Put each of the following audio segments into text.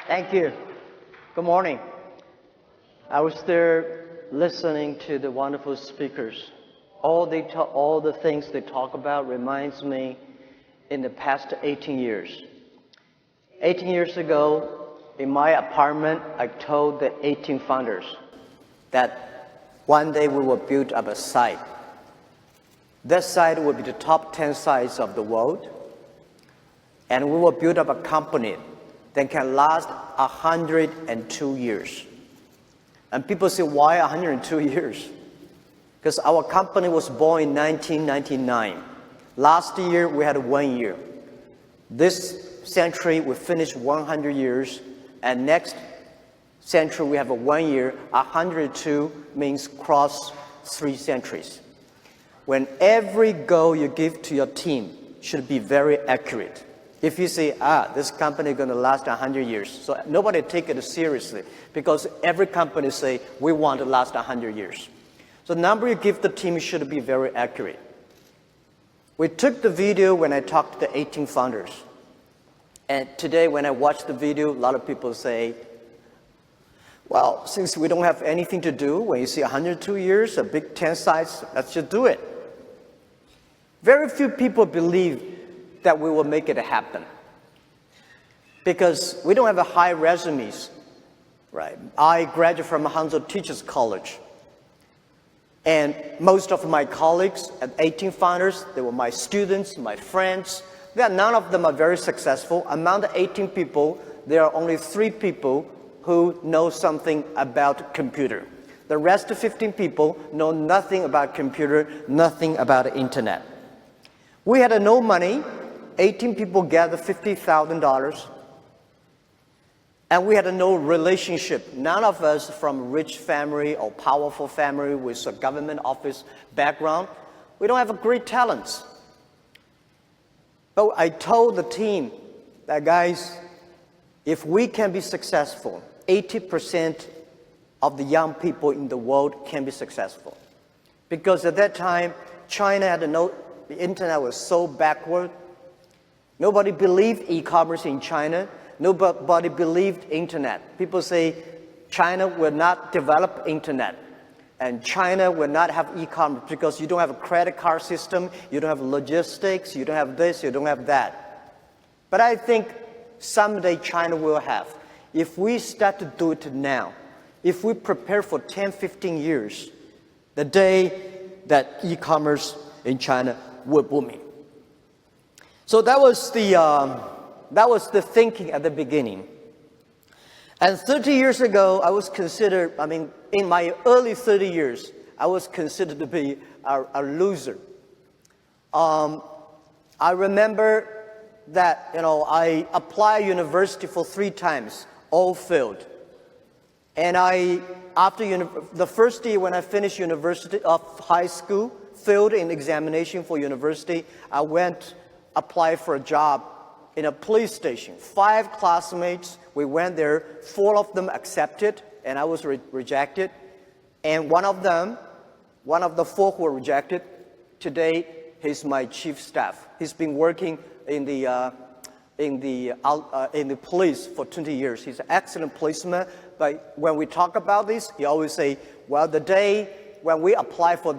Thank you. Good morning. I was there listening to the wonderful speakers. All the things they talk about reminds me in the past 18 years. 18 years ago, in my apartment, I told the 18 founders that one day we will build up a site. That site will be the top 10 sites of the world, and we will build up a company that can last 102 years. And people say, why 102 years? Because our company was born in 1999. Last year, we had 1 year. This century, we finished 100 years, and next century, we have a 1 year. 102 means cross 3 centuries. When every goal you give to your team should be very accurate. If you say, this company is going to last 100 years, so nobody take it seriously because every company say, we want to last 100 years. So the number you give the team should be very accurate. We took the video when I talked to the 18 founders. And today when I watch the video, a lot of people say, well, since we don't have anything to do, when you see 102 years, a big 10 sites, let's just do it. Very few people believe that we will make it happen. Because we don't have a high resumes, right? I graduated from Hangzhou Teachers College. And most of my colleagues at 18 founders, they were my students, my friends. None of them are very successful. Among the 18 people, there are only 3 people who know something about computer. The rest of 15 people know nothing about computer, nothing about the internet. We had no money. 18 people gathered $50,000. And we had no relationship. None of us from rich family or powerful family with a government office background. We don't have great talents. But I told the team that, guys, if we can be successful, 80% of the young people in the world can be successful. Because at that time, China had the internet was so backward. Nobody believed e-commerce in China. Nobody believed internet. People say China will not develop internet. And China will not have e-commerce because you don't have a credit card system, you don't have logistics, you don't have this, you don't have that. But I think someday China will have. If we start to do it now, if we prepare for 10, 15 years, the day that e-commerce in China will booming. So that was the thinking at the beginning. And 30 years ago, I was considered, in my early 30 years, I was considered to be a loser. I remember that, I applied university for 3 times, all failed. And after the first year when I finished university of high school, failed in examination for university, I went apply for a job in a police station. 5 classmates, we went there, 4 of them accepted, and I was rejected. And one of the 4 who were rejected, today he's my chief staff. He's been working in the police for 20 years. He's an excellent policeman, but when we talk about this, he always say, well, the day when we apply for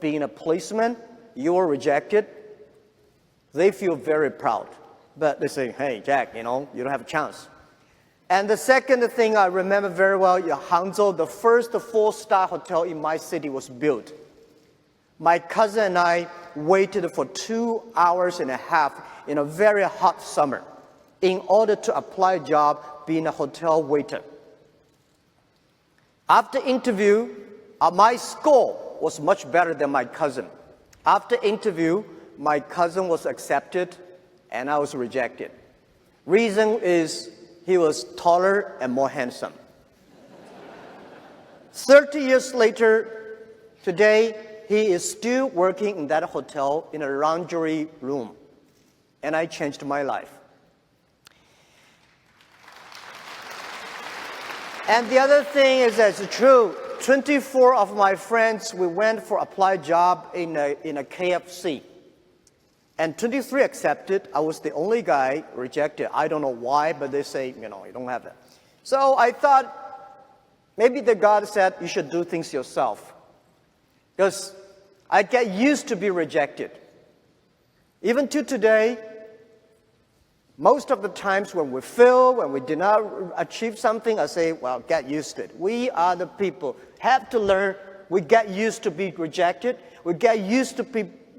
being a policeman, you were rejected. They feel very proud. But they say, hey, Jack, you don't have a chance. And the second thing I remember very well, in Hangzhou, the first 4-star hotel in my city was built. My cousin and I waited for 2 hours and a half in a very hot summer in order to apply a job being a hotel waiter. After interview, my score was much better than my cousin. After interview, my cousin was accepted, and I was rejected. Reason is he was taller and more handsome. 30 years later, today, he is still working in that hotel in a laundry room. And I changed my life. And the other thing is that it's true. 24 of my friends, we went for applied job in a KFC. And 23 accepted. I was the only guy rejected. I don't know why, but they say, you don't have it. So I thought maybe the God said you should do things yourself. Because I get used to be rejected. Even to today, most of the times when we fail, when we did not achieve something, I say, well, get used to it. We are the people, have to learn. We get used to be rejected. We get used to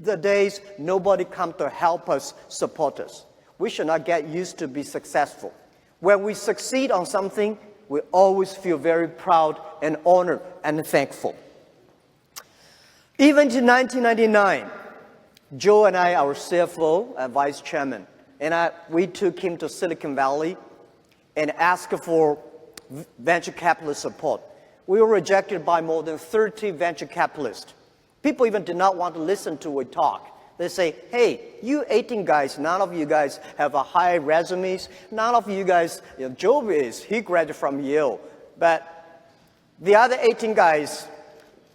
the days nobody come to help us, support us. We should not get used to be successful. When we succeed on something, we always feel very proud and honored and thankful. Even in 1999, Joe and I, our CFO and vice chairman, and we took him to Silicon Valley and asked for venture capitalist support. We were rejected by more than 30 venture capitalists. People even did not want to listen to we talk. They say, hey, you 18 guys, none of you guys have a high resumes. None of you guys, Joe he graduated from Yale. But the other 18 guys,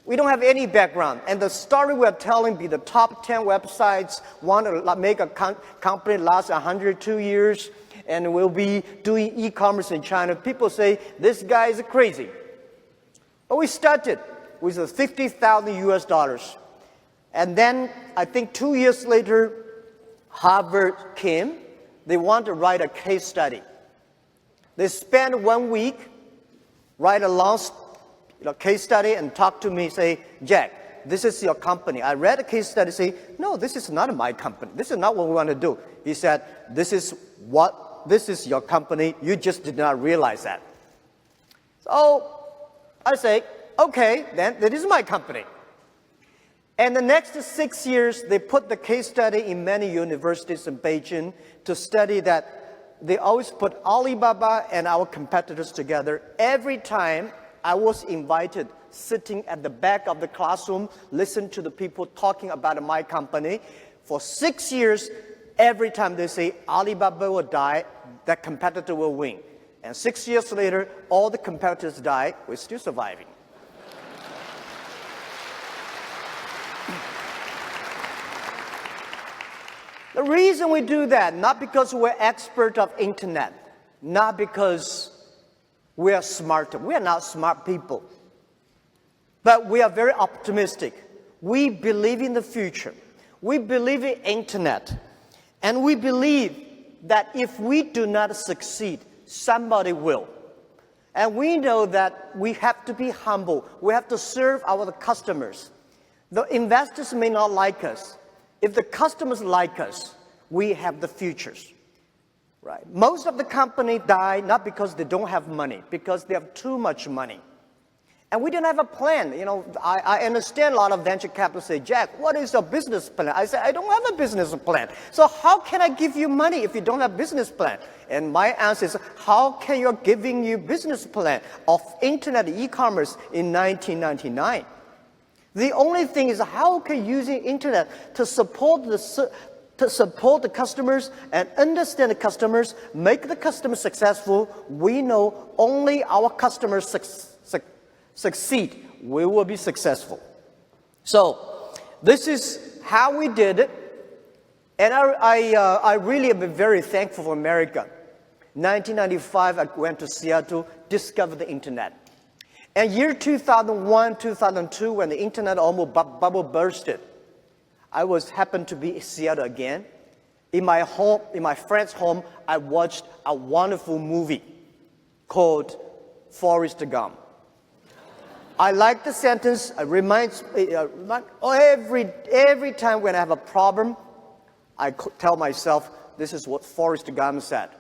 we don't have any background. And the story we're telling be the top 10 websites, want to make a company last 102 years, and we'll be doing e-commerce in China. People say, this guy is crazy. But we started with $50,000 US. And then, I think 2 years later, Harvard came. They want to write a case study. They spent 1 week, write a long case study and talk to me, say, Jack, this is your company. I read the case study, say, no, this is not my company. This is not what we want to do. He said, this is your company. You just did not realize that. So I say, okay, then this is my company. And the next 6 years, they put the case study in many universities in Beijing to study that they always put Alibaba and our competitors together. Every time I was invited, sitting at the back of the classroom, listen to the people talking about my company. For 6 years, every time they say Alibaba will die, that competitor will win. And 6 years later, all the competitors die, we're still surviving. The reason we do that, not because we're expert of internet, not because we are smarter. We are not smart people. But we are very optimistic. We believe in the future. We believe in internet. And we believe that if we do not succeed, somebody will. And we know that we have to be humble. We have to serve our customers. The investors may not like us. If the customers like us, we have the futures. Right. Most of the companies die not because they don't have money, because they have too much money. And we didn't have a plan. I understand a lot of venture capitalists say, Jack, what is your business plan? I say, I don't have a business plan. So how can I give you money if you don't have a business plan? And my answer is, how can you giving you business plan of internet e-commerce in 1999? The only thing is how can using internet to support the customers and understand the customers, make the customers successful. We know only our customers succeed, we will be successful. So this is how we did it. And I really have been very thankful for America. 1995, I went to Seattle, discovered the internet. And year 2001, 2002, when the internet almost bubble bursted, I happened to be in Seattle again. In my home, in my friend's home, I watched a wonderful movie called Forrest Gump. I like the sentence. It reminds me, every time when I have a problem, I tell myself, this is what Forrest Gump said.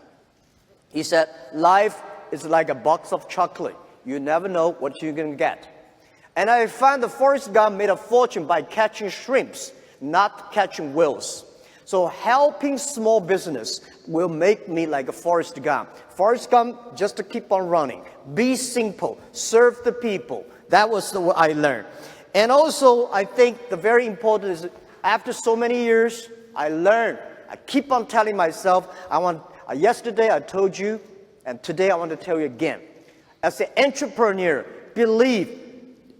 He said, life is like a box of chocolate. You never know what you're going to get. And I found that Forrest Gump made a fortune by catching shrimps, not catching whales. So helping small business will make me like a Forrest Gump. Forrest Gump, just to keep on running. Be simple. Serve the people. That was what I learned. And also, I think the very important is after so many years, I learned. I keep on telling myself, yesterday I told you, and today I want to tell you again. As an entrepreneur, believe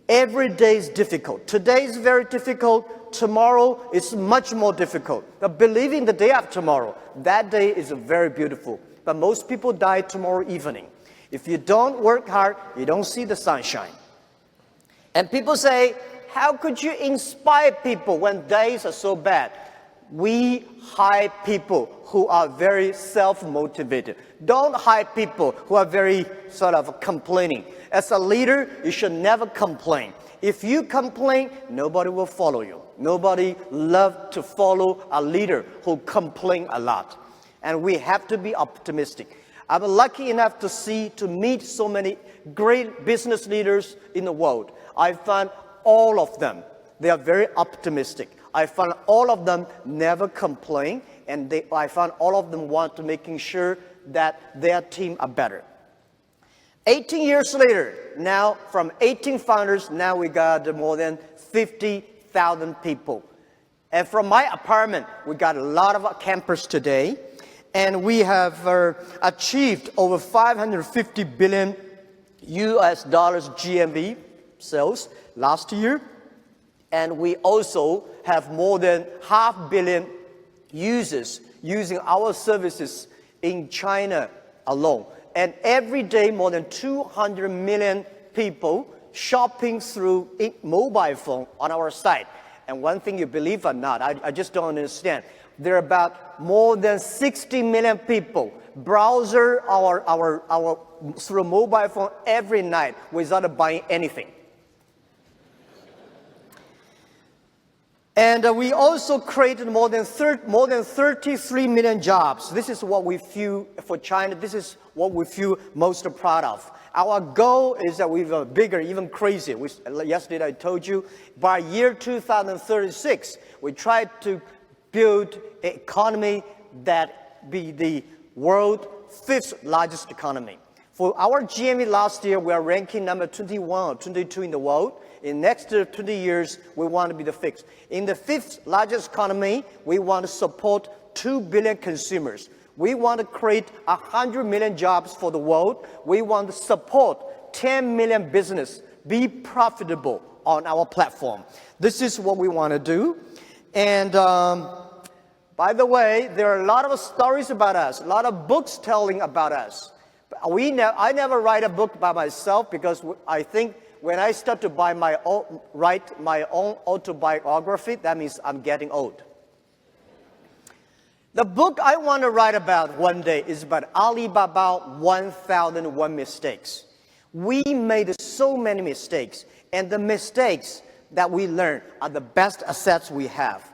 Every day is difficult. Today is very difficult. Tomorrow is much more difficult. But believing the day after tomorrow, that day is very beautiful. But most people die tomorrow evening. If you don't work hard, you don't see the sunshine. And people say, how could you inspire people when days are so bad? We hire people who are very self-motivated. Don't hire people who are very sort of complaining. As a leader, you should never complain. If you complain, nobody will follow you. Nobody loves to follow a leader who complains a lot. And we have to be optimistic. I'm lucky enough to meet so many great business leaders in the world. I find all of them, they are very optimistic. I found all of them never complain, and I found all of them want to making sure that their team are better. 18 years later, now from 18 founders, now we got more than 50,000 people. And from my apartment, we got a lot of campers today, and we have achieved over 550 billion US dollars GMV sales last year. And we also have more than 500 million users using our services in China alone. And every day, more than 200 million people shopping through mobile phone on our site. And one thing you believe or not, I just don't understand. There are about more than 60 million people browser our through mobile phone every night without buying anything. And we also created more than 33 million jobs. This is what we feel for China. This is what we feel most proud of. Our goal is that we're bigger, even crazier. Yesterday I told you, by year 2036, we try to build an economy that be the world's 5th largest economy. For our GMV last year, we are ranking number 21 or 22 in the world. In the next 20 years, we want to be the 5th. In the 5th largest economy, we want to support 2 billion consumers. We want to create 100 million jobs for the world. We want to support 10 million business, be profitable on our platform. This is what we want to do. And by the way, there are a lot of stories about us, a lot of books telling about us. I never write a book by myself because I think when I start to write my own autobiography, that means I'm getting old. The book I want to write about one day is about Alibaba 1001 mistakes. We made so many mistakes, and the mistakes that we learn are the best assets we have.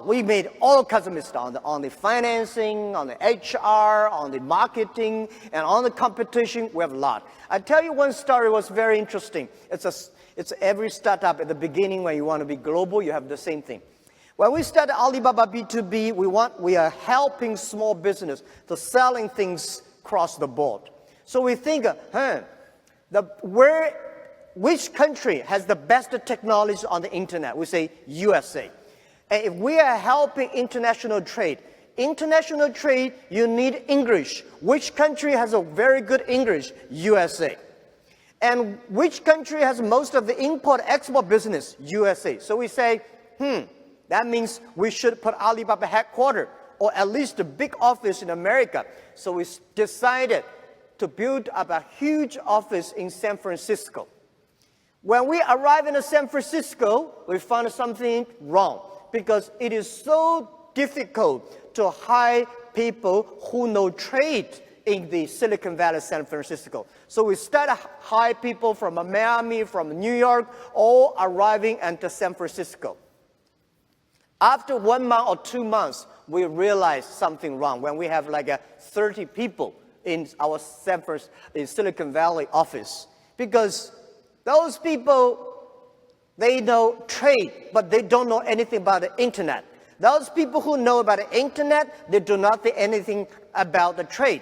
We made all kinds of mistakes on the financing, on the HR, on the marketing, and on the competition. We have a lot. I tell you one story was very interesting. It's every startup at the beginning when you want to be global, you have the same thing. When we started Alibaba B2B, we are helping small business to selling things across the board. So we think, which country has the best technology on the internet? We say USA. And if we are helping international trade, you need English. Which country has a very good English? USA. And which country has most of the import-export business? USA. So we say, that means we should put Alibaba headquarters, or at least a big office in America. So we decided to build up a huge office in San Francisco. When we arrived in San Francisco, we found something wrong, because it is so difficult to hire people who know trade in the Silicon Valley, San Francisco. So we started hire people from Miami, from New York, all arriving into San Francisco. After 1 month or 2 months, we realized something wrong when we have like 30 people in our Silicon Valley office. Because those people, they know trade, but they don't know anything about the internet. Those people who know about the internet, they do not know anything about the trade.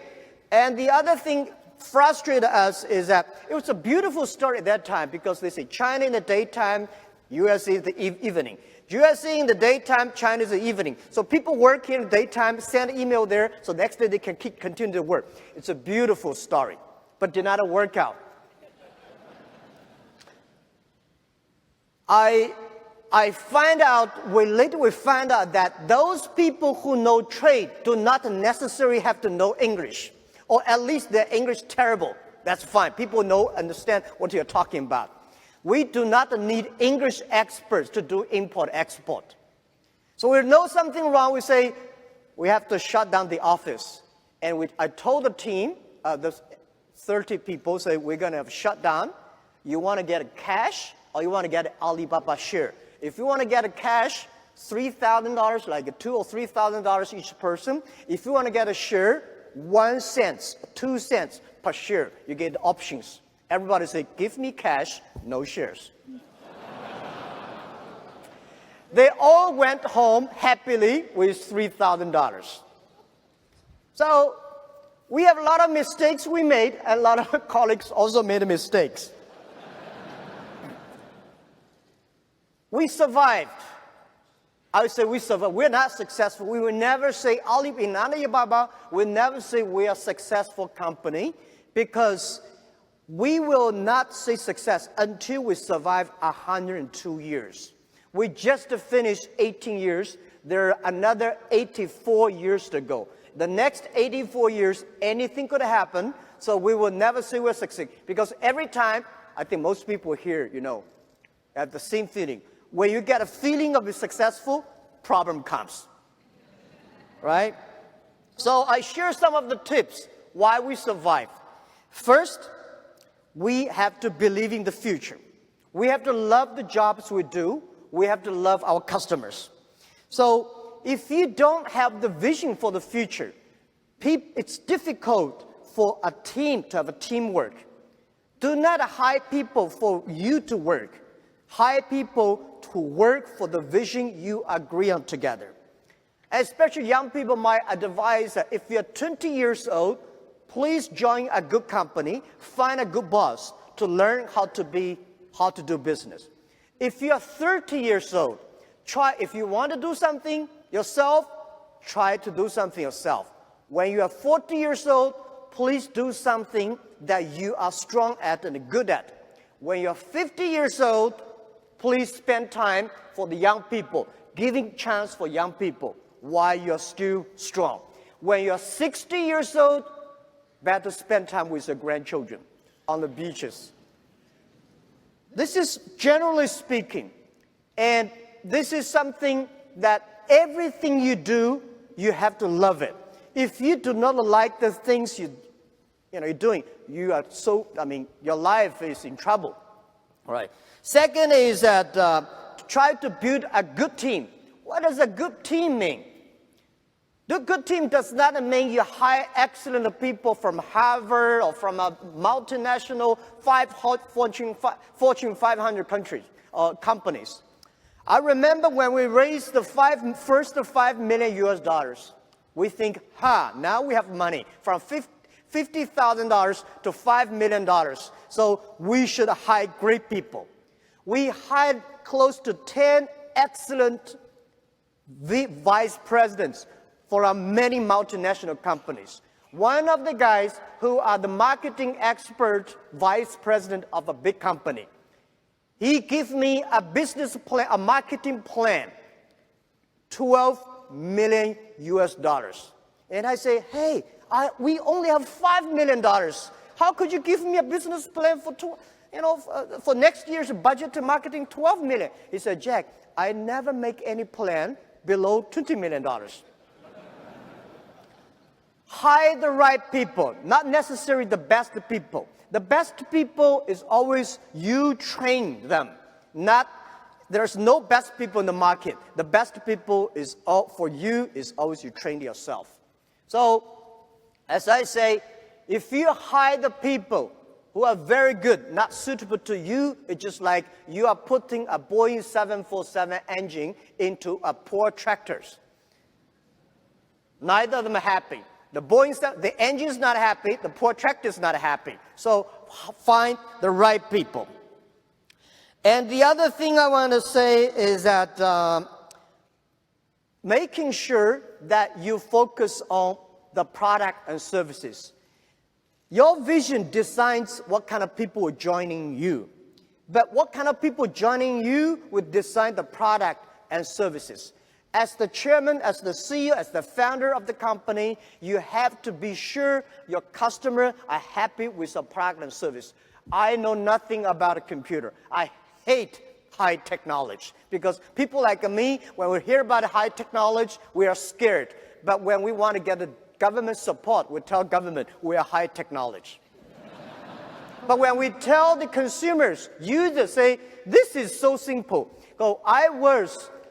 And the other thing frustrated us is that it was a beautiful story at that time, because they say China in the daytime, USA in the evening. USA in the daytime, China in the evening. So people work here in the daytime, send email there, so next day they can continue to work. It's a beautiful story, but did not work out. I find out, later we find out that those people who know trade do not necessarily have to know English, or at least their English terrible. That's fine. People understand what you're talking about. We do not need English experts to do import-export. So we know something wrong, we say, we have to shut down the office. And I told the team, the 30 people, say, we're going to have shut down. You want to get a cash, or you want to get an Alibaba share? If you want to get a cash, $3,000, like $2,000 or $3,000 each person. If you want to get a share, 1 cent, 2 cents per share. You get options. Everybody say, give me cash, no shares. They all went home happily with $3,000. So we have a lot of mistakes we made, and a lot of colleagues also made mistakes. We survived. I would say we survived. We're not successful. We will never say, in Alibaba, we'll never say we are a successful company, because we will not say success until we survive 102 years. We just finished 18 years. There are another 84 years to go. The next 84 years, anything could happen, so we will never say we're succeeding. Because every time, I think most people here, have the same feeling. When you get a feeling of being successful, problem comes, right? So I share some of the tips why we survive. First, we have to believe in the future. We have to love the jobs we do. We have to love our customers. So if you don't have the vision for the future, it's difficult for a team to have a teamwork. Do not hire people for you to work. Hire people to work for the vision you agree on together. Especially young people, my advice that if you're 20 years old, please join a good company, find a good boss to learn how to do business. If you're 30 years old, if you want to do something yourself, try to do something yourself. When you are 40 years old, please do something that you are strong at and good at. When you're 50 years old, please spend time for the young people, giving chance for young people while you're still strong. When you're 60 years old, better spend time with your grandchildren on the beaches. This is generally speaking, and this is something that everything you do, you have to love it. If you do not like the things you're doing, your life is in trouble. All right. Second is that try to build a good team. What does a good team mean? The good team does not mean you hire excellent people from Harvard or from a multinational Fortune 500 companies. I remember when we raised the first $5 million, we think, now we have money from $50,000 to $5 million. So we should hire great people. We hired close to 10 excellent vice presidents for many multinational companies. One of the guys who are the marketing expert vice president of a big company, he gave me a business plan, a marketing plan, $12 million. And I say, hey, we only have $5 million. How could you give me a business plan for next year's budget to marketing $12 million? He said, Jack, I never make any plan below $20 million. Hire the right people, not necessarily the best people. The best people is always you train them. There's no best people in the market. The best people for you is always you train yourself. So, as I say, if you hire the people who are very good, not suitable to you, it's just like you are putting a Boeing 747 engine into a poor tractors. Neither of them are happy. The engine is not happy, the poor tractor is not happy. So find the right people. And the other thing I want to say is that making sure that you focus on the product and services. Your vision decides what kind of people are joining you. but what kind of people joining you will design the product and services. As the chairman, as the CEO, as the founder of the company, you have to be sure your customers are happy with your product and service. I know nothing about a computer. I hate high technology because people like me, when we hear about high technology, we are scared. But when we want to get the government support, we tell government we are high technology. But when we tell the consumers, users say, this is so simple. So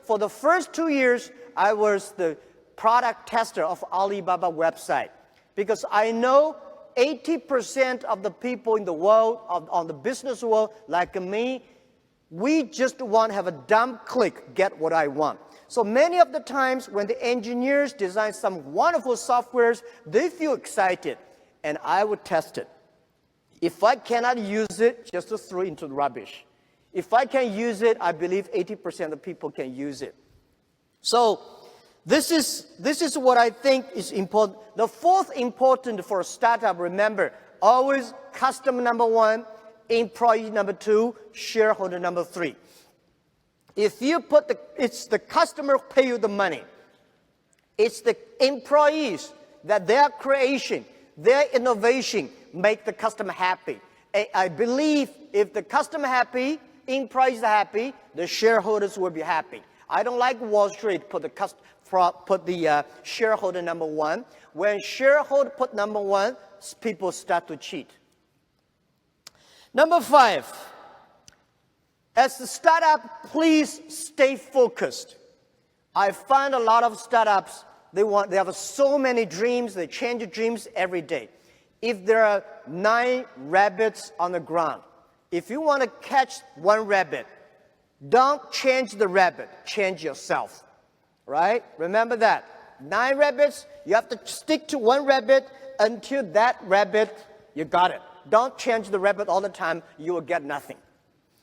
for the first 2 years, I was the product tester of Alibaba website because I know 80% of the people in the world, on the business world, like me, we just want to have a dumb click, get what I want. So many of the times when the engineers design some wonderful softwares, they feel excited, and I would test it. If I cannot use it, just to throw it into the rubbish. If I can use it, I believe 80% of people can use it. So this is what I think is important. The fourth important for a startup, remember, always customer number one, employee number two, shareholder number three. If you it's the customer pay you the money. It's the employees that their creation, their innovation make the customer happy. I believe if the customer happy, employees are happy, the shareholders will be happy. I don't like Wall Street put the shareholder number one. When shareholder put number one, people start to cheat. Number 5, as a startup, please stay focused. I find a lot of startups, they have so many dreams, they change dreams every day. If there are 9 rabbits on the ground, if you want to catch one rabbit, don't change the rabbit, change yourself, right? Remember that. 9 rabbits, you have to stick to one rabbit until that rabbit, you got it. Don't change the rabbit all the time, you will get nothing.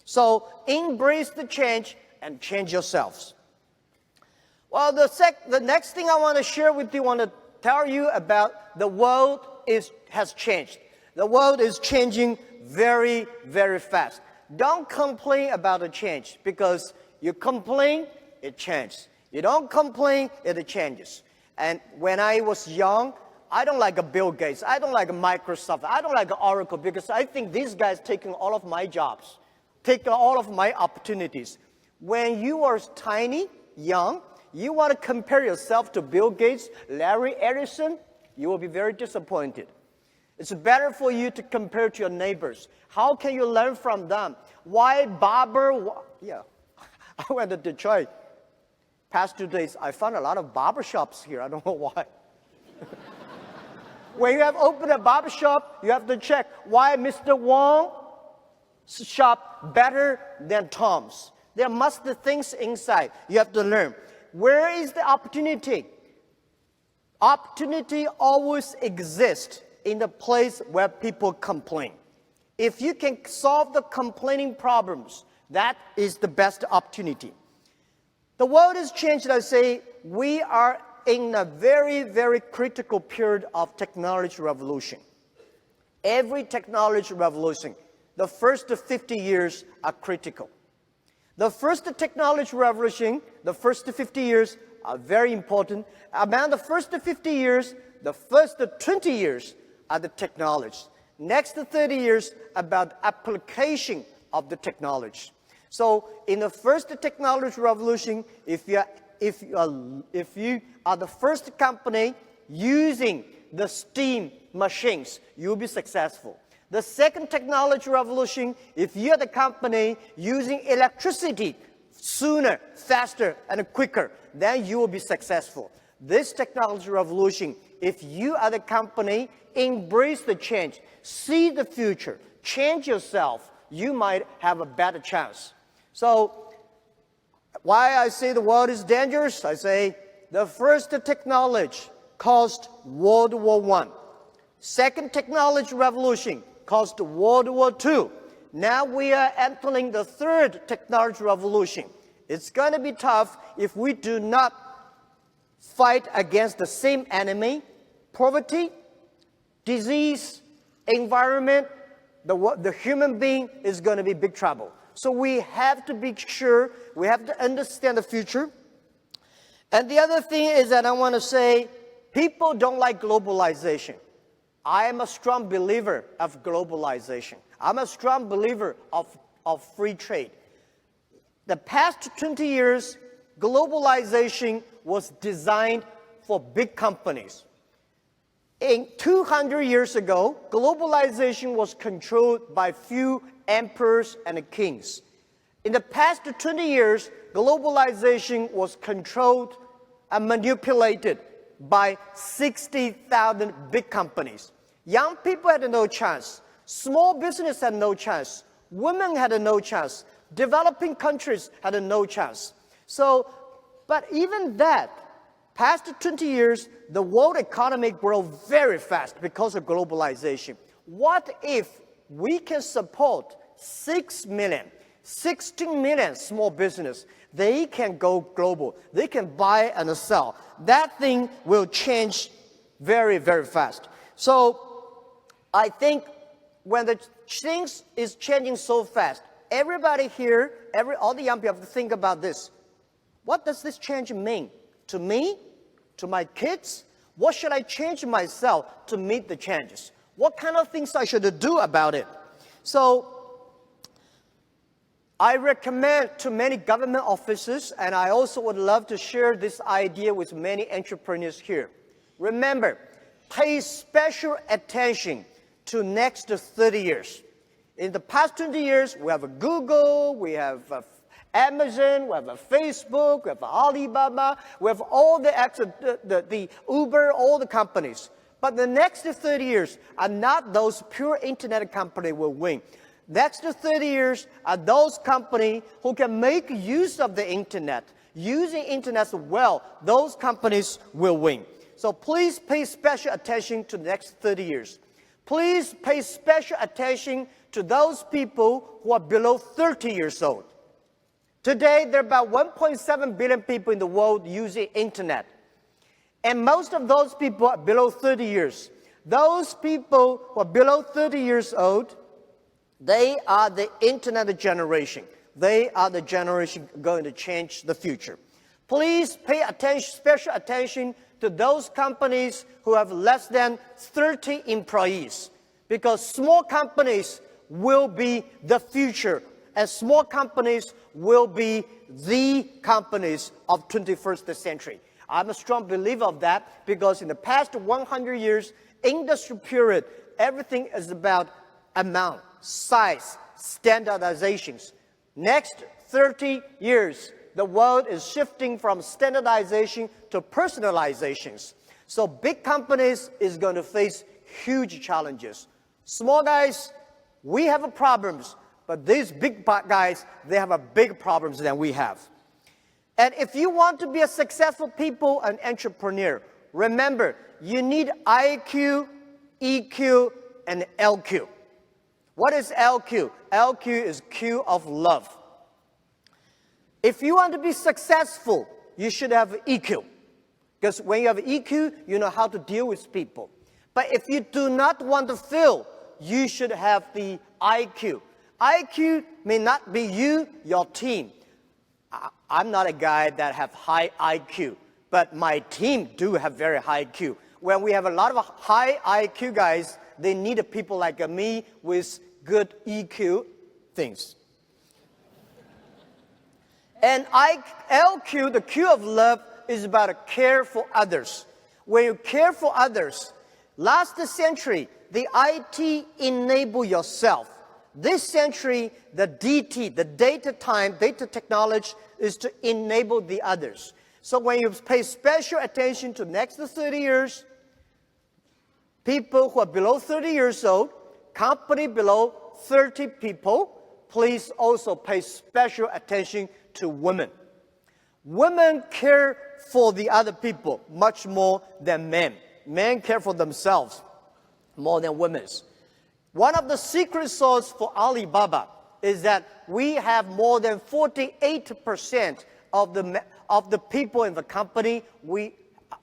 So embrace the change and change yourselves. Well, the next thing I want to share with you, I want to tell you about the world has changed. The world is changing very, very fast. Don't complain about the change because you complain, it changes. You don't complain, it changes. And when I was young, I don't like a Bill Gates. I don't like a Microsoft. I don't like Oracle because I think these guys taking all of my jobs, taking all of my opportunities. When you are tiny, young, you want to compare yourself to Bill Gates, Larry Ellison, you will be very disappointed. It's better for you to compare to your neighbors. How can you learn from them? Why barber? Yeah, I went to Detroit. Past 2 days, I found a lot of barber shops here. I don't know why. When you have opened a barber shop, you have to check why Mr. Wong's shop better than Tom's. There must be things inside. You have to learn. Where is the opportunity? Opportunity always exists in the place where people complain. If you can solve the complaining problems, that is the best opportunity. The world has changed. I say we are in a very, very critical period of technology revolution. Every technology revolution, the first 50 years are critical. The first technology revolution, the first 50 years are very important. Among the first 50 years, the first 20 years are the technology. Next 30 years about application of the technology. So in the first technology revolution, if you are the first company using the steam machines, you'll be successful. The second technology revolution, if you're the company using electricity sooner, faster, and quicker, then you will be successful. This technology revolution, if you are the company, embrace the change, see the future, change yourself, you might have a better chance. So, why I say the world is dangerous? I say the first technology caused World War I. Second technology revolution caused World War II. Now we are entering the third technology revolution. It's going to be tough if we do not fight against the same enemy, poverty, disease, environment. The human being is going to be big trouble. So we have to be sure, we have to understand the future. And the other thing is that I want to say, people don't like globalization. I am a strong believer of globalization. I'm a strong believer of free trade. The past 20 years, globalization was designed for big companies. In 200 years ago, globalization was controlled by few emperors and kings. In the past 20 years, globalization was controlled and manipulated by 60,000 big companies. Young people had no chance. Small business had no chance. Women had no chance. Developing countries had no chance. So, but even that, past 20 years, the world economy grew very fast because of globalization. What if we can support 6 million, 16 million small business? They can go global. They can buy and sell. That thing will change very, very fast. So I think when the things is changing so fast, everybody here, all the young people have to think about this. What does this change mean to me, to my kids? What should I change myself to meet the changes? What kind of things I should do about it? So I recommend to many government officers, and I also would love to share this idea with many entrepreneurs here. Remember, pay special attention to next 30 years. In the past 20 years, we have a Google, we have Amazon, we have a Facebook, we have Alibaba, we have all the Uber, all the companies. But the next 30 years are not those pure internet companies will win. Next 30 years are those companies who can make use of the internet. Using internet well, those companies will win. So please pay special attention to the next 30 years. Please pay special attention to those people who are below 30 years old. Today, there are about 1.7 billion people in the world using internet. And most of those people are below 30 years. Those people who are below 30 years old, they are the internet generation. They are the generation going to change the future. Please pay attention, special attention to those companies who have less than 30 employees, because small companies will be the future, and small companies will be the companies of 21st century. I'm a strong believer of that, because in the past 100 years, industry period, everything is about amount, size, standardizations. Next 30 years, the world is shifting from standardization to personalizations. So big companies is going to face huge challenges. Small guys, we have problems, but these big guys, they have a big problems than we have. And if you want to be a successful people and entrepreneur, remember, you need IQ, EQ, and LQ. What is LQ? LQ is Q of love. If you want to be successful, you should have EQ. Because when you have EQ, you know how to deal with people. But if you do not want to fail, you should have the IQ. IQ may not be you, your team. I'm not a guy that have high IQ, but my team do have very high IQ. When we have a lot of high IQ guys, they need people like me with good EQ things. And LQ, the Q of love, is about care for others. When you care for others, last century, the IT enable yourself. This century, the DT, the data technology, is to enable the others. So when you pay special attention to next 30 years, people who are below 30 years old, company below 30 people, please also pay special attention to women. Women care for the other people much more than men. Men care for themselves more than women. One of the secret sauce for Alibaba is that we have more than 48% of the people in the company,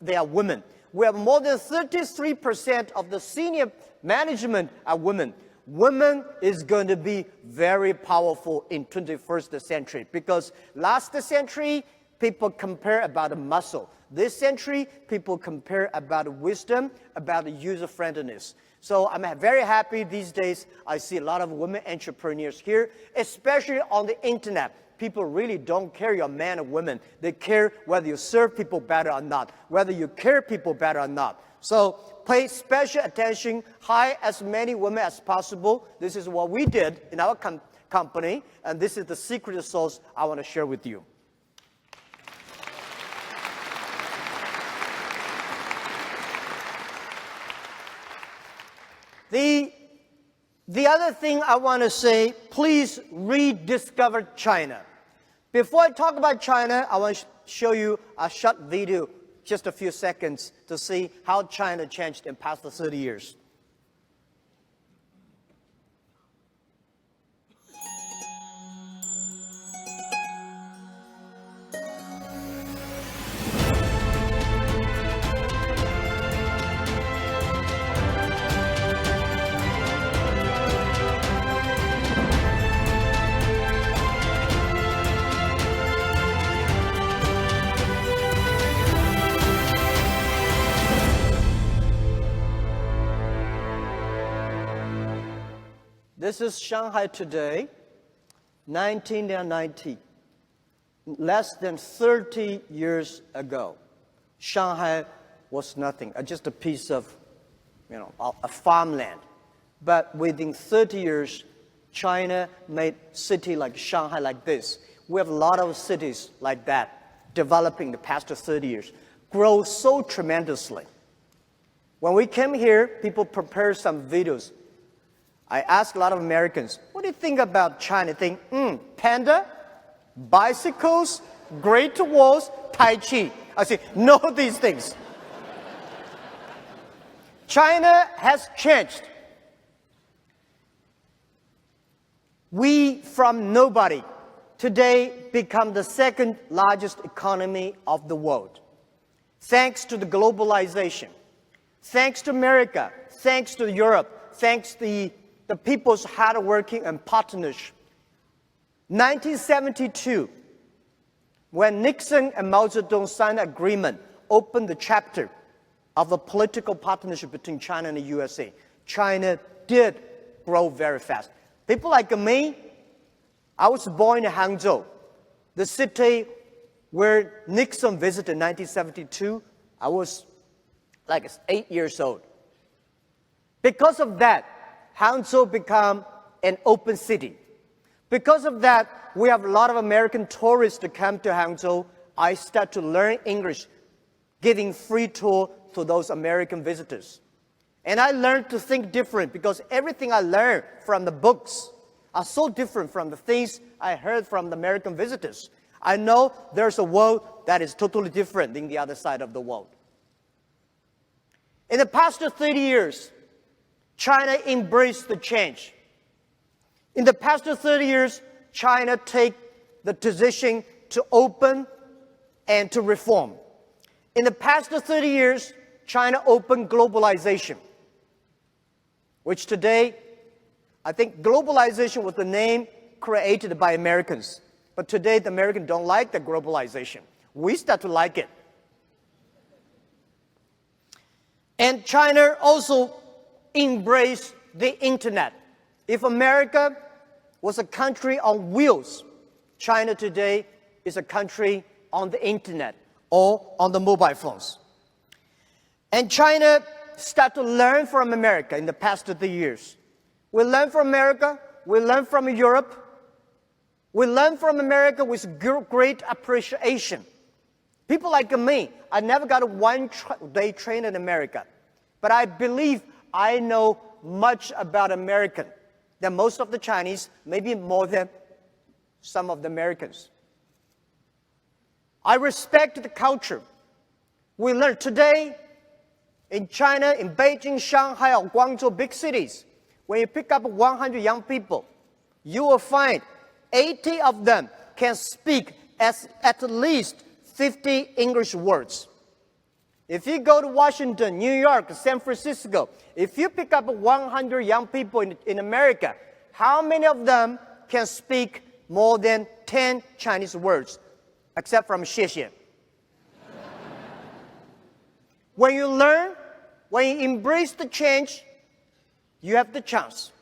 they are women. We have more than 33% of the senior management are women. women is going to be very powerful in 21st century, because last century, people compare about the muscle. This century, people compare about wisdom, about user-friendliness. So I'm very happy these days I see a lot of women entrepreneurs here, especially on the internet. People really don't care you're a man or woman. They care whether you serve people better or not, whether you care people better or not. So pay special attention, hire as many women as possible. This is what we did in our company, and this is the secret sauce I want to share with you. The other thing I want to say, please rediscover China. Before I talk about China, I want to show you a short video, just a few seconds, to see how China changed in the past 30 years. This is Shanghai today, 1990. Less than 30 years ago, Shanghai was nothing, just a piece of, a farmland. But within 30 years, China made a city like Shanghai like this. We have a lot of cities like that developing the past 30 years, grow so tremendously. When we came here, people prepared some videos. I asked a lot of Americans, what do you think about China? They think, panda, bicycles, Great Walls, Tai Chi. I say, no, these things. China has changed. We, from nobody, today become the second largest economy of the world. Thanks to the globalization, thanks to America, thanks to Europe, thanks to the people's hard working and partnership. 1972, when Nixon and Mao Zedong signed an agreement, opened the chapter of a political partnership between China and the USA, China did grow very fast. People like me, I was born in Hangzhou, the city where Nixon visited in 1972. I was like 8 years old. Because of that, Hangzhou became an open city. Because of that, we have a lot of American tourists to come to Hangzhou. I start to learn English, giving free tour to those American visitors. And I learned to think different, because everything I learned from the books are so different from the things I heard from the American visitors. I know there's a world that is totally different than the other side of the world. In the past 30 years, China embraced the change. In the past 30 years, China take the decision to open and to reform. In the past 30 years, China opened globalization, which today, I think globalization was the name created by Americans. But today, the Americans don't like the globalization. We start to like it. And China also embraced the internet. If America was a country on wheels, China today is a country on the internet or on the mobile phones. And China started to learn from America in the past 30 years. We learn from America, we learn from Europe, we learn from America with great appreciation. People like me, I never got a one-day train in America, but I believe I know much about American than most of the Chinese, maybe more than some of the Americans. I respect the culture. We learn today in China, in Beijing, Shanghai, or Guangzhou, big cities, when you pick up 100 young people, you will find 80 of them can speak at least 50 English words. If you go to Washington, New York, San Francisco, if you pick up 100 young people in America, how many of them can speak more than 10 Chinese words, except from 谢谢? When you learn, when you embrace the change, you have the chance.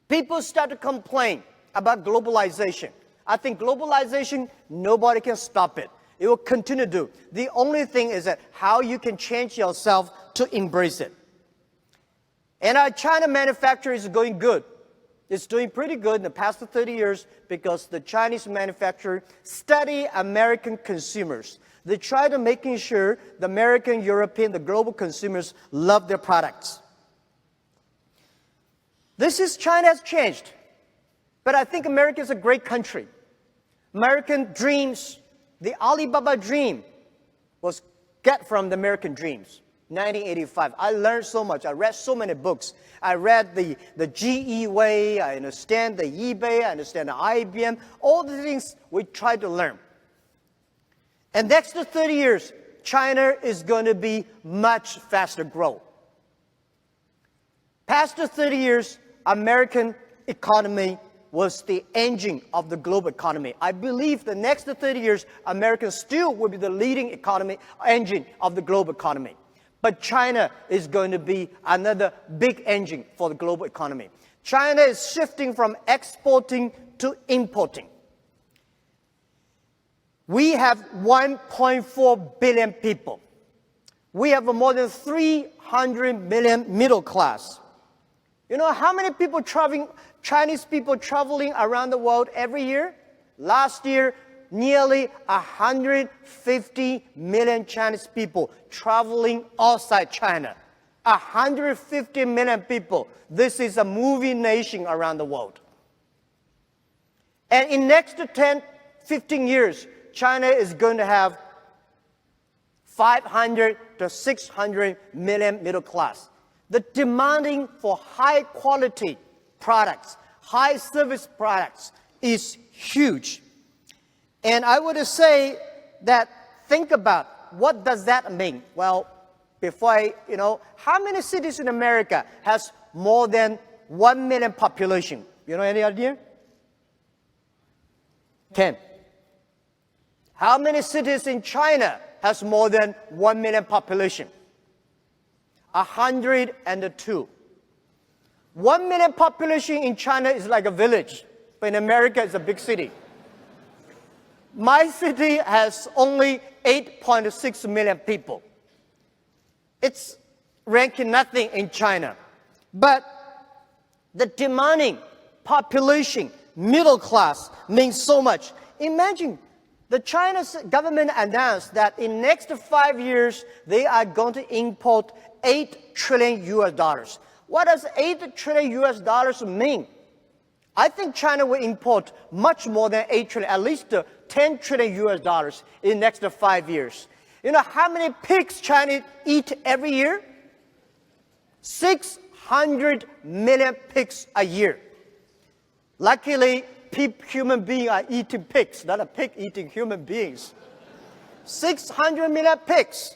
People start to complain about globalization. I think globalization, nobody can stop it. It will continue to do. The only thing is that how you can change yourself to embrace it. And our China manufacturing is going good. It's doing pretty good in the past 30 years because the Chinese manufacturer study American consumers. They try to making sure the American, European, the global consumers love their products. China has changed. But I think America is a great country. American dreams, the Alibaba dream was get from the American dreams. 1985. I learned so much. I read so many books. I read the GE way. I understand the eBay. I understand the IBM. All the things we try to learn. And next to 30 years, China is going to be much faster growth. Past the 30 years, American economy was the engine of the global economy. I believe the next 30 years, America still will be the leading economy engine of the global economy. But China is going to be another big engine for the global economy. China is shifting from exporting to importing. We have 1.4 billion people. We have more than 300 million middle class. You know how many people Chinese people traveling around the world every year? Last year, nearly 150 million Chinese people traveling outside China. 150 million people. This is a moving nation around the world. And in next 10, 15 years, China is going to have 500 to 600 million middle class. The demanding for high quality products, high service products is huge. And I would say that think about what does that mean? Well, before how many cities in America has more than 1 million population? You know any idea? 10. How many cities in China has more than 1 million population? 102. 1 million population in China is like a village, but in America it's a big city. My city has only 8.6 million people. It's ranking nothing in China. But the demanding population, middle class, means so much. Imagine the Chinese government announced that in next 5 years, they are going to import $8 trillion US. What does $8 trillion US mean? I think China will import much more than 8 trillion, at least 10 trillion US in the next 5 years. You know how many pigs China eat every year? 600 million pigs a year. Luckily, human beings are eating pigs, not a pig eating human beings. 600 million pigs.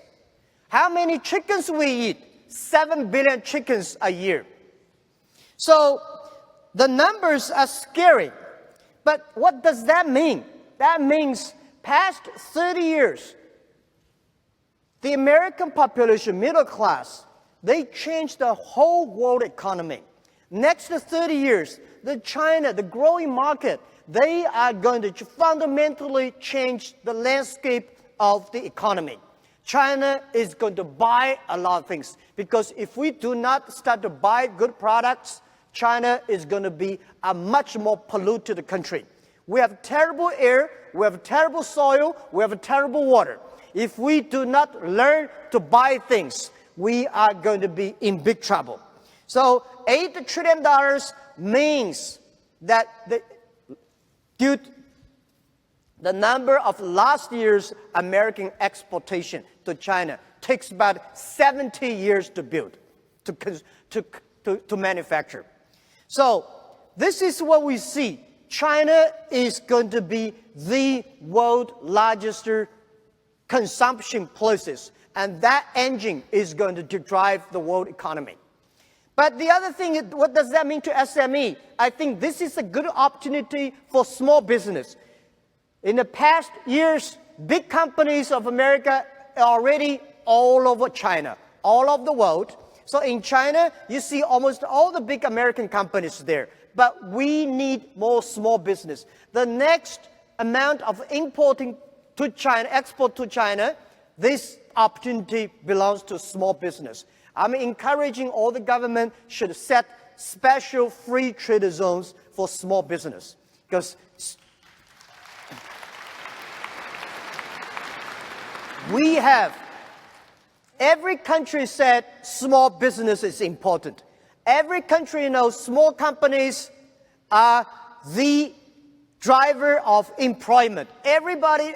How many chickens we eat? 7 billion chickens a year. So the numbers are scary. But what does that mean? That means past 30 years, the American population, middle class, they changed the whole world economy. Next 30 years, China, the growing market, they are going to fundamentally change the landscape of the economy. China is going to buy a lot of things because if we do not start to buy good products, China is going to be a much more polluted country. We have terrible air, we have terrible soil, we have terrible water. If we do not learn to buy things, we are going to be in big trouble. So $8 trillion means that the number of last year's American exportation to China takes about 70 years to build, to manufacture. So this is what we see. China is going to be the world's largest consumption places. and that engine is going to drive the world economy. But the other thing is, what does that mean to SME? I think this is a good opportunity for small business. In the past years, big companies of America are already all over China, all over the world. So in China, you see almost all the big American companies there. But we need more small business. The next amount of importing to China, export to China, this opportunity belongs to small business. I'm encouraging all the government should set special free trade zones for small business, because we have, every country said small business is important. Every country knows small companies are the driver of employment. Everybody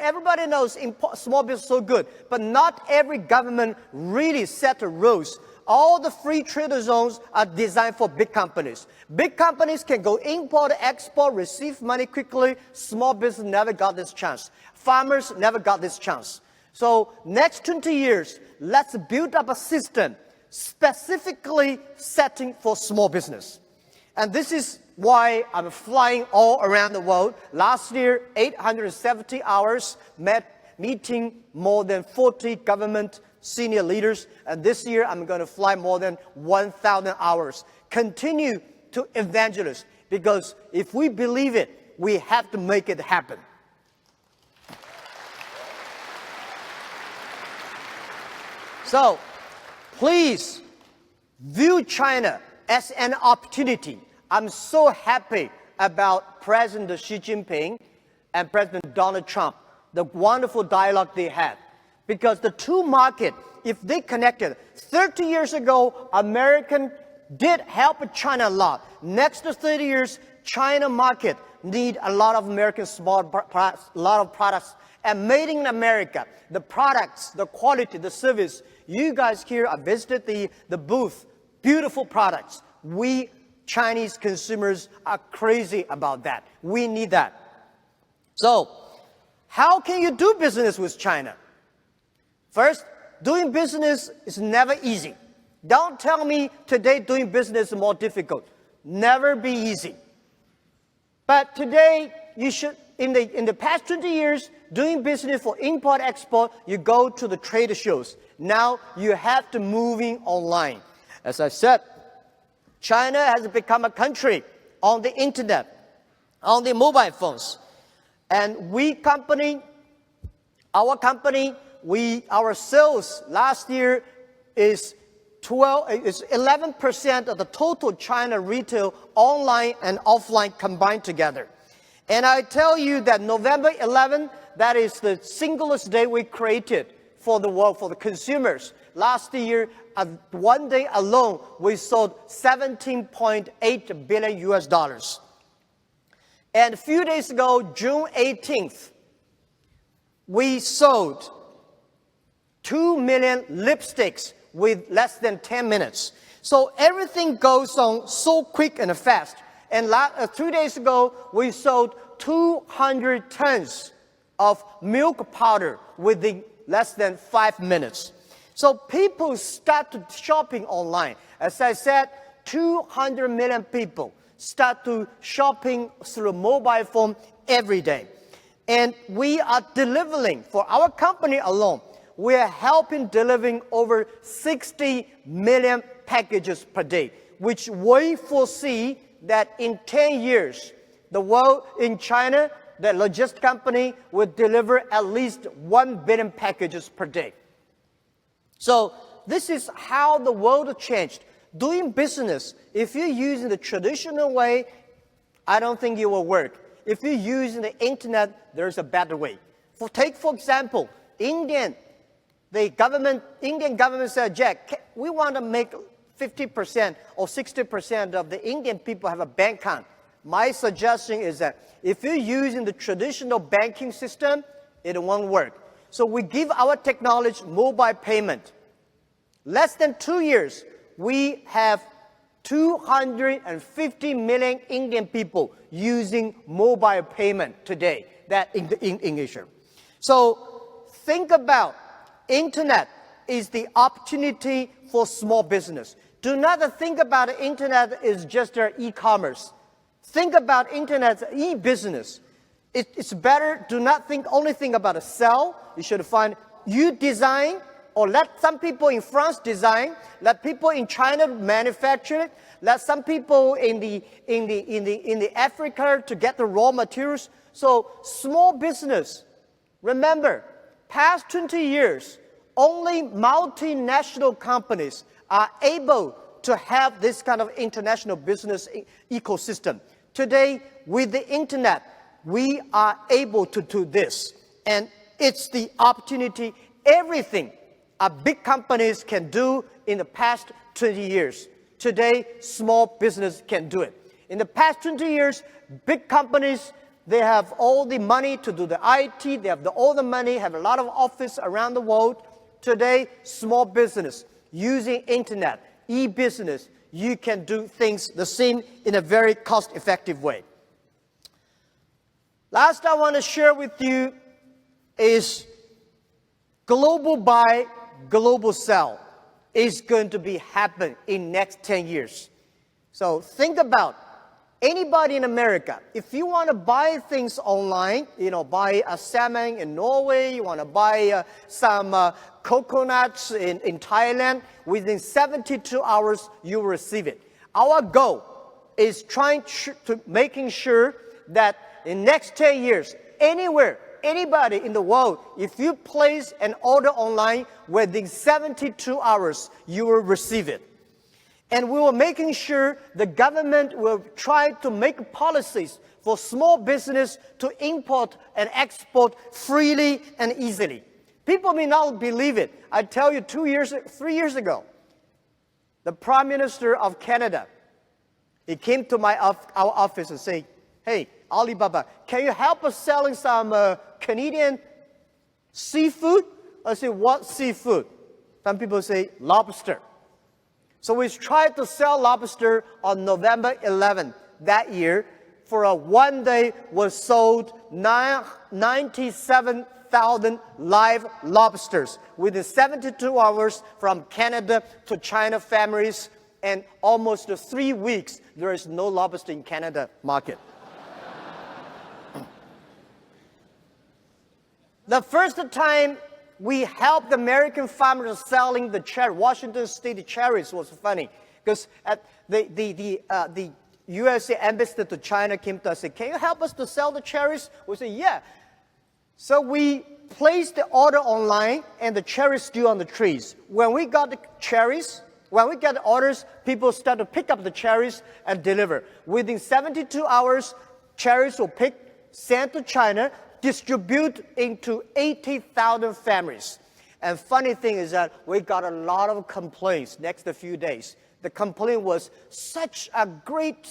knows small business is so good, but not every government really set the rules. All the free trade zones are designed for big companies. Big companies can go import, export, receive money quickly. Small business never got this chance. Farmers never got this chance. So next 20 years, let's build up a system specifically setting for small business. And this is why I'm flying all around the world. Last year, 870 hours, meeting more than 40 government senior leaders. And this year, I'm going to fly more than 1,000 hours. Continue to evangelize, because if we believe it, we have to make it happen. So, please view China as an opportunity. I'm so happy about President Xi Jinping and President Donald Trump, the wonderful dialogue they had. Because the two markets, if they connected, 30 years ago, American did help China a lot. Next 30 years, China market need a lot of American small products, a lot of products, and made in America. The products, the quality, the service. You guys here, I visited the booth. Beautiful products. We Chinese consumers are crazy about that. We need that. So, how can you do business with China? First, doing business is never easy. Don't tell me today doing business is more difficult. Never be easy. But today, you should, in the past 20 years, doing business for import-export, you go to the trade shows. Now, you have to moving online. As I said, China has become a country on the internet, on the mobile phones. And our sales last year is 11% of the total China retail online and offline combined together. And I tell you that November 11, that is the singlest day we created for the world, for the consumers. Last year, one day alone, we sold $17.8 billion US. And a few days ago, June 18th, we sold 2 million lipsticks with less than 10 minutes. So everything goes on so quick and fast. And 3 days ago, we sold 200 tons of milk powder within less than 5 minutes. So people started shopping online. As I said, 200 million people start to shopping through mobile phone every day. And we are delivering, for our company alone, we are helping delivering over 60 million packages per day, which we foresee that in 10 years, the world in China, the logistics company will deliver at least 1 billion packages per day. So this is how the world changed. Doing business, if you're using the traditional way, I don't think it will work. If you're using the internet, there's a better way. For example, Indian government said, Jack, we want to make 50% or 60% of the Indian people have a bank account. My suggestion is that if you're using the traditional banking system, it won't work. So we give our technology mobile payment. Less than 2 years, we have 250 million Indian people using mobile payment today, that in Asia. So think about internet is the opportunity for small business. Do not think about the internet as just e-commerce. Think about internet as e-business. It's better, do not only think about a sell. You should find you design, or let some people in France design, let people in China manufacture it, let some people in the Africa to get the raw materials. So small business, remember, past 20 years, only multinational companies are able to have this kind of international business ecosystem. Today, with the internet, we are able to do this. And it's the opportunity, everything big companies can do in the past 20 years. Today, small business can do it. In the past 20 years, big companies, they have all the money to do the IT, they have all the money, have a lot of office around the world. Today, small business, using internet, e-business, you can do things the same in a very cost-effective way. Last I want to share with you is global buy, global sell is going to be happen in next 10 years. So think about anybody in America, if you want to buy things online, buy a salmon in Norway, you want to buy some coconuts in Thailand, within 72 hours, you will receive it. Our goal is making sure that in next 10 years, anywhere, anybody in the world, if you place an order online, within 72 hours, you will receive it. And we were making sure the government will try to make policies for small business to import and export freely and easily. People may not believe it. I tell you, 3 years ago, the Prime Minister of Canada, he came to our office and said, "Hey, Alibaba, can you help us selling some Canadian seafood?" I say, "What seafood?" Some people say, "Lobster." So we tried to sell lobster on November 11th that year. For a one day, was sold 97,000 live lobsters within 72 hours from Canada to China families, and almost 3 weeks, there is no lobster in Canada market. The first time we helped American farmers selling the Washington State cherries was funny, because at the USA ambassador to China came to us and said, "Can you help us to sell the cherries?" We said, "Yeah." So we placed the order online, and the cherries still on the trees. When we got the cherries, when we get the orders, people start to pick up the cherries and deliver. Within 72 hours, cherries were picked, sent to China, distribute into 80,000 families. And funny thing is that we got a lot of complaints next few days. The complaint was such great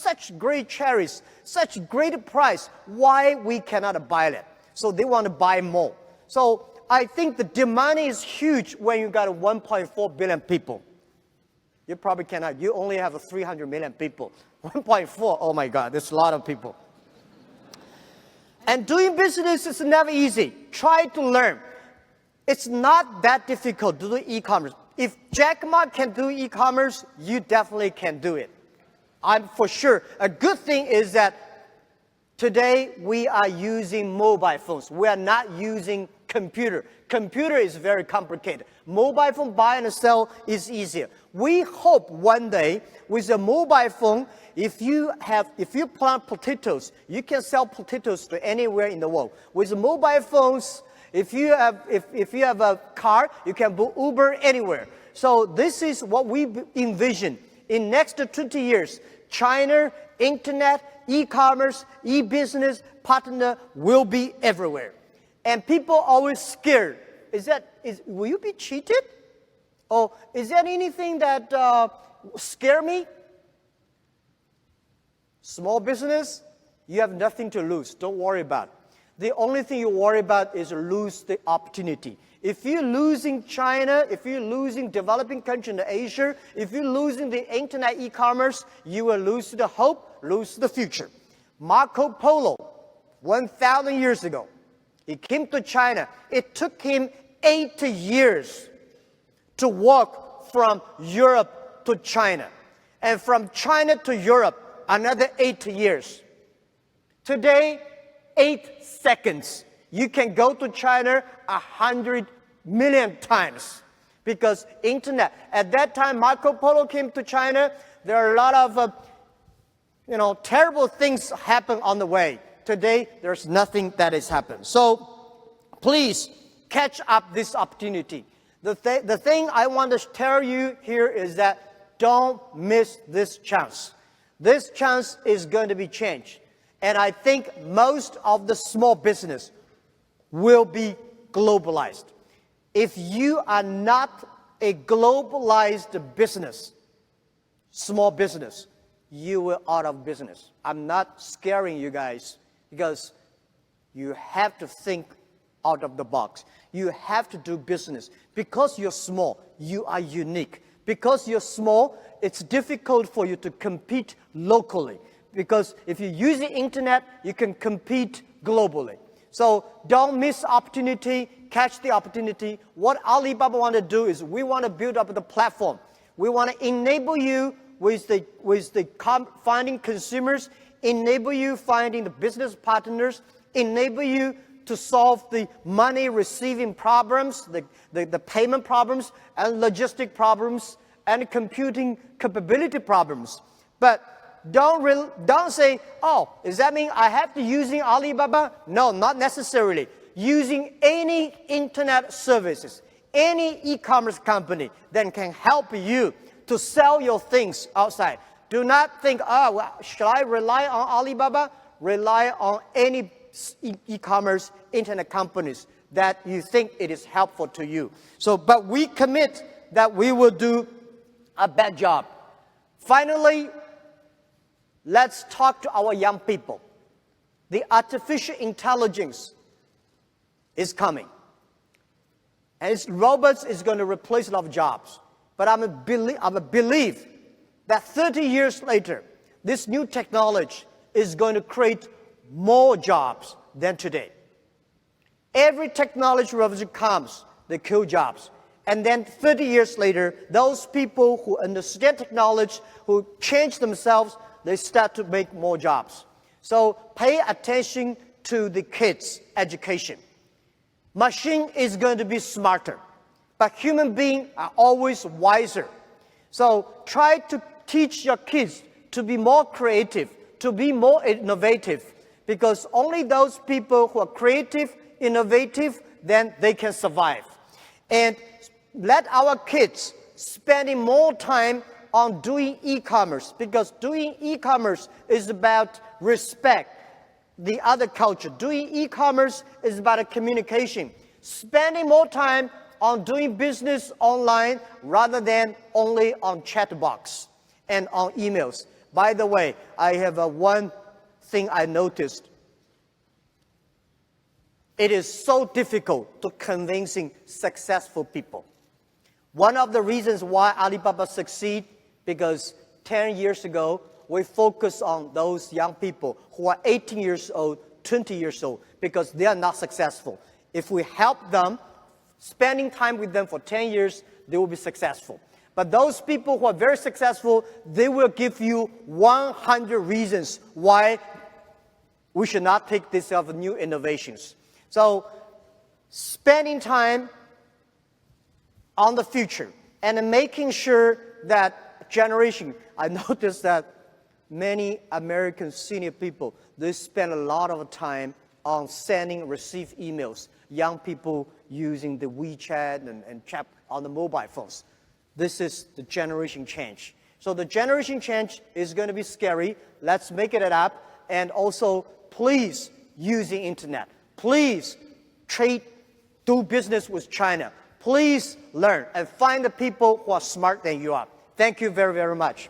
cherries, such great price. Why we cannot buy it? So they want to buy more. So I think the demand is huge when you got 1.4 billion people. You probably cannot. You only have 300 million people. 1.4, oh my God, that's a lot of people. And doing business is never easy. Try to learn. It's not that difficult to do e-commerce. If Jack Ma can do e-commerce, you definitely can do it. I'm for sure. A good thing is that today we are using mobile phones. We are not using computer. Computer is very complicated. Mobile phone buy and sell is easier. We hope one day with a mobile phone, if you plant potatoes, you can sell potatoes to anywhere in the world. With mobile phones, if you have a car, you can book Uber anywhere. So this is what we envision. In next 20 years, China, internet, e-commerce, e-business partner will be everywhere. And people are always scared. Will you be cheated? Or is there anything that scare me? Small business, you have nothing to lose. Don't worry about it. The only thing you worry about is lose the opportunity. If you're losing China, if you're losing developing country in Asia, if you're losing the internet e-commerce, you will lose the hope, lose the future. Marco Polo, 1,000 years ago, he came to China. It took him 8 years to walk from Europe to China, and from China to Europe, another 8 years. Today, 8 seconds, you can go to China 100 million times because internet. At that time, Marco Polo came to China. There are a lot of, terrible things happen on the way. Today, there's nothing that has happened. So, please catch up this opportunity. The thing I want to tell you here is that don't miss this chance. This chance is going to be changed. And I think most of the small business will be globalized. If you are not a globalized business, small business, you will out of business. I'm not scaring you guys because you have to think out of the box. You have to do business. Because you're small, you are unique. Because you're small, it's difficult for you to compete locally. Because if you use the internet, you can compete globally. So don't miss opportunity, catch the opportunity. What Alibaba want to do is we want to build up the platform. We want to enable you with finding consumers, enable you finding the business partners, enable you to solve the money receiving problems, the payment problems, and logistic problems, and computing capability problems. But don't say, oh, does that mean I have to using Alibaba? No, not necessarily. Using any internet services, any e-commerce company that can help you to sell your things outside. Do not think, should I rely on Alibaba? Rely on any e-commerce internet companies that you think it is helpful to you. So, but we commit that we will do a bad job. Finally, let's talk to our young people. The artificial intelligence is coming. And robots is going to replace a lot of jobs. But I believe that 30 years later, this new technology is going to create more jobs than today. Every technology revolution comes, they kill jobs. And then 30 years later, those people who understand technology, who change themselves, they start to make more jobs. So pay attention to the kids' education. Machine is going to be smarter, but human beings are always wiser. So try to teach your kids to be more creative, to be more innovative, because only those people who are creative, innovative, then they can survive. And let our kids spending more time on doing e-commerce, because doing e-commerce is about respect the other culture. Doing e-commerce is about a communication. Spending more time on doing business online rather than only on chat box and on emails. By the way, I have one thing I noticed. It is so difficult to convincing successful people. One of the reasons why Alibaba succeed, because 10 years ago, we focus on those young people who are 18 years old, 20 years old, because they are not successful. If we help them, spending time with them for 10 years, they will be successful. But those people who are very successful, they will give you 100 reasons why we should not take this of new innovations. So spending time on the future and making sure that generation, I noticed that many American senior people, they spend a lot of time on sending, receive emails. Young people using the WeChat and chat on the mobile phones. This is the generation change. So the generation change is going to be scary. Let's make it up. And also, please use the internet. Please do business with China. Please learn and find the people who are smart than you are. Thank you very, very much.